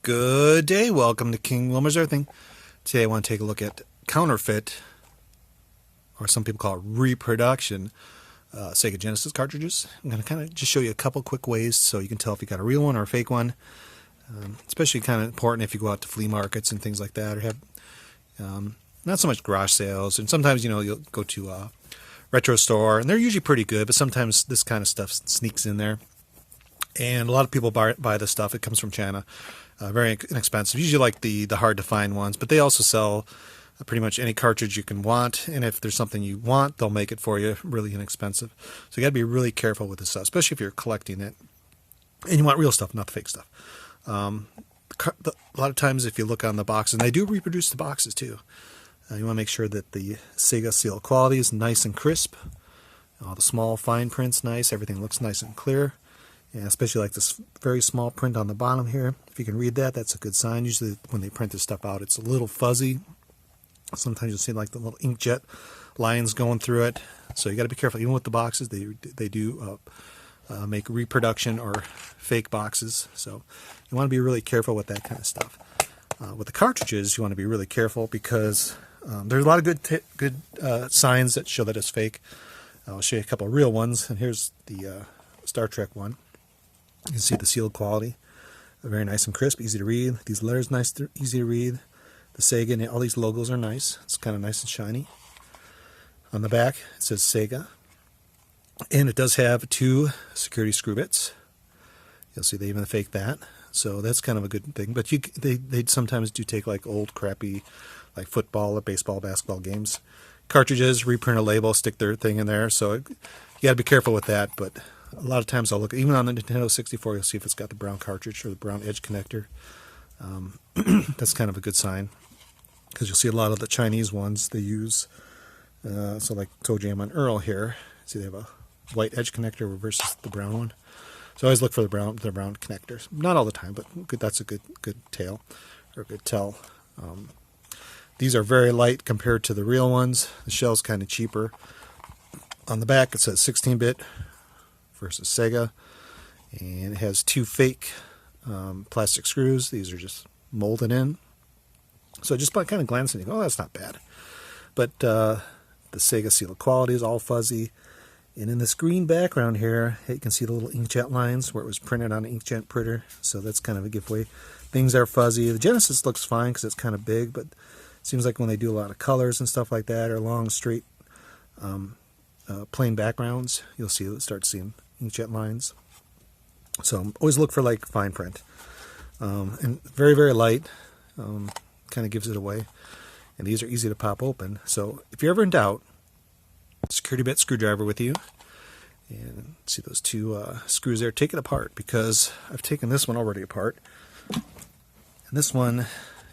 Good day, welcome to King Wilmer's Everything. Today I want to take a look at counterfeit, or some people call it reproduction, Sega Genesis cartridges. I'm going to kind of just show you a couple quick ways so you can tell if you got a real one or a fake one. Especially kind of important if you go out to flea markets and things like that, or have not so much garage sales. And sometimes, you'll go to a retro store, and they're usually pretty good, but sometimes this kind of stuff sneaks in there. And a lot of people buy this stuff. It comes from China. Very inexpensive. Usually like the hard to find ones, but they also sell pretty much any cartridge you can want. And if there's something you want, they'll make it for you really inexpensive. So you got to be really careful with this stuff, especially if you're collecting it. And you want real stuff, not the fake stuff. A lot of times if you look on the boxes, and they do reproduce the boxes too, you want to make sure that the Sega seal quality is nice and crisp. All the small fine print's nice. Everything looks nice and clear. And especially like this very small print on the bottom here. If you can read that, that's a good sign. Usually when they print this stuff out, it's a little fuzzy. Sometimes you'll see like the little inkjet lines going through it. So you got to be careful. Even with the boxes, they do make reproduction or fake boxes. So you want to be really careful with that kind of stuff. With the cartridges, you want to be really careful because there's a lot of good signs that show that it's fake. I'll show you a couple of real ones. And here's the Star Trek one. You can see the sealed quality, very nice and crisp, easy to read. These letters nice, easy to read. The Sega and all these logos are nice. It's kind of nice and shiny. On the back it says Sega, and it does have 2 security screw bits. You'll see they even fake that, so that's kind of a good thing. But they sometimes do take like old crappy like football or baseball, basketball games. Cartridges, reprint a label, stick their thing in there. So you got to be careful with that, but a lot of times I'll look, even on the Nintendo 64, you'll see if it's got the brown cartridge or the brown edge connector. That's kind of a good sign, because you'll see a lot of the Chinese ones they use. So like Toe Jam on Earl here, see they have a white edge connector versus the brown one. So I always look for the brown connectors. Not all the time, but that's a good tale, or good tell. These are very light compared to the real ones. The shell's kind of cheaper. On the back it says 16-bit versus Sega, and it has 2 fake plastic screws. These are just molded in, so just by kind of glancing you go, oh, that's not bad. But the Sega seal quality is all fuzzy, and in this green background here you can see the little inkjet lines where it was printed on an inkjet printer, so that's kind of a giveaway. Things are fuzzy. The Genesis looks fine because it's kind of big, but it seems like when they do a lot of colors and stuff like that, or long straight plain backgrounds, you'll start seeing inkjet lines. So always look for like fine print, and very, very light, kind of gives it away. And these are easy to pop open, so if you're ever in doubt, security bit screwdriver with you, and see those 2 screws there. Take it apart, because I've taken this one already apart, and this one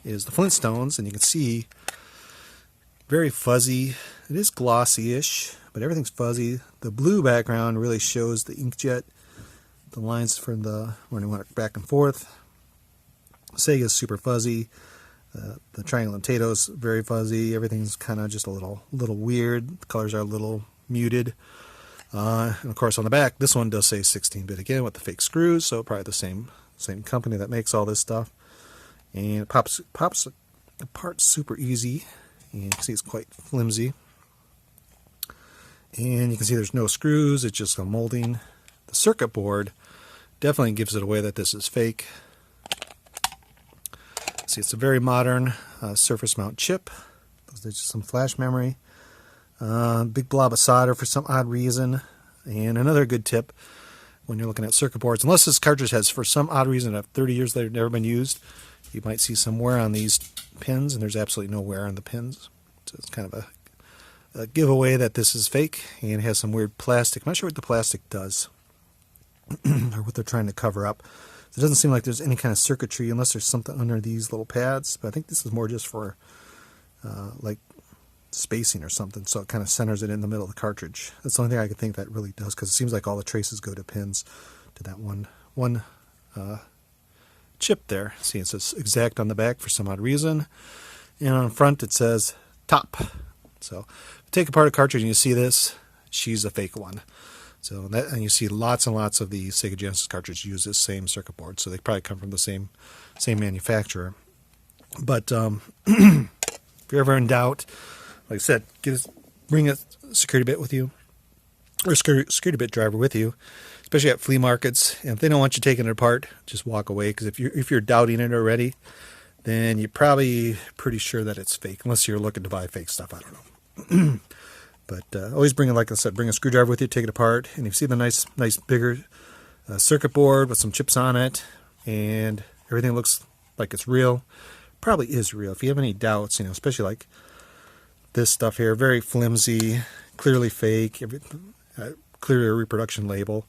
is the Flintstones, and you can see very fuzzy. It is glossy-ish, but everything's fuzzy. The blue background really shows the inkjet, the lines from when it went back and forth. Sega's super fuzzy. The Triangle and Tato's very fuzzy. Everything's kind of just a little weird. The colors are a little muted. And of course on the back, this one does say 16-bit again with the fake screws, so probably the same company that makes all this stuff. And it pops apart super easy. And you can see it's quite flimsy. And you can see there's no screws, it's just a molding. The circuit board definitely gives it away that this is fake. See, it's a very modern surface mount chip. There's just some flash memory. Big blob of solder for some odd reason. And another good tip when you're looking at circuit boards, unless this cartridge has, for some odd reason, 30 years later, never been used, you might see some wear on these pins, and there's absolutely no wear on the pins. So it's kind of a giveaway that this is fake, and it has some weird plastic. I'm not sure what the plastic does or what they're trying to cover up. So it doesn't seem like there's any kind of circuitry unless there's something under these little pads, but I think this is more just for like spacing or something, so it kind of centers it in the middle of the cartridge. That's the only thing I could think that really does, because it seems like all the traces go to pins, to that one chip there. See, it says exact on the back for some odd reason, and on the front it says top. So if you take apart a cartridge and you see this, she's a fake one. So and you see lots and lots of the Sega Genesis cartridges use this same circuit board, so they probably come from the same manufacturer. But if you're ever in doubt, like I said, bring a security bit with you, or a security bit driver with you, especially at flea markets. And if they don't want you taking it apart, just walk away, because if you're doubting it already, then you're probably pretty sure that it's fake, unless you're looking to buy fake stuff. I don't know. But always bring, like I said, bring a screwdriver with you, take it apart, and if you see the nice bigger circuit board with some chips on it, and everything looks like it's real, probably is real. If you have any doubts, especially like this stuff here, very flimsy, clearly fake, clearly a reproduction label.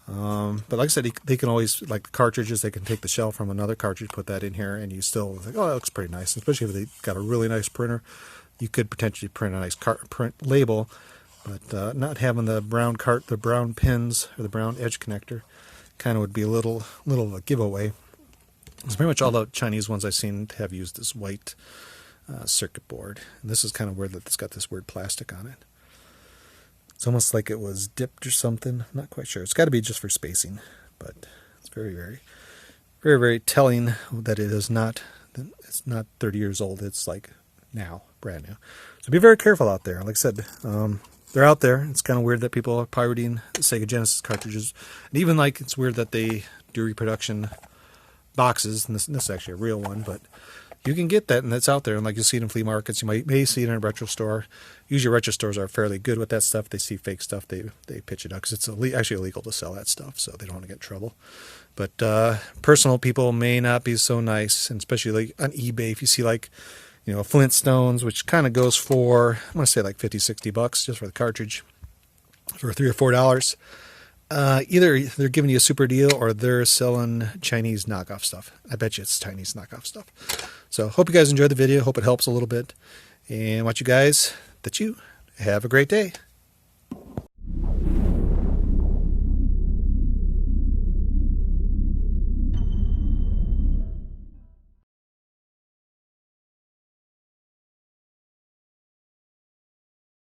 But like I said, they can always, like the cartridges, they can take the shell from another cartridge, put that in here, and you still think, oh, that looks pretty nice. Especially if they've got a really nice printer, you could potentially print a nice print label, but not having the brown pins or the brown edge connector kind of would be a little of a giveaway. It's pretty much all the Chinese ones I've seen have used this white circuit board, and this is kind of weird that it's got this weird plastic on it. It's almost like it was dipped or something. I'm not quite sure. It's got to be just for spacing, but it's very, very, very, very telling that it's not 30 years old. It's like now, brand new. So be very careful out there. Like I said, they're out there. It's kind of weird that people are pirating Sega Genesis cartridges, and even like it's weird that they do reproduction boxes. And this is actually a real one, but you can get that, and that's out there. And like you see it in flea markets, you may see it in a retro store. Usually retro stores are fairly good with that stuff. They see fake stuff, they pitch it out, because it's actually illegal to sell that stuff, so they don't want to get in trouble. But personal people may not be so nice, and especially like on eBay, if you see like Flintstones, which kind of goes for, I'm going to say like $50-$60 just for the cartridge, for $3 or $4. Either they're giving you a super deal, or they're selling Chinese knockoff stuff. I bet you it's Chinese knockoff stuff. So hope you guys enjoyed the video. Hope it helps a little bit. And want you guys that you have a great day.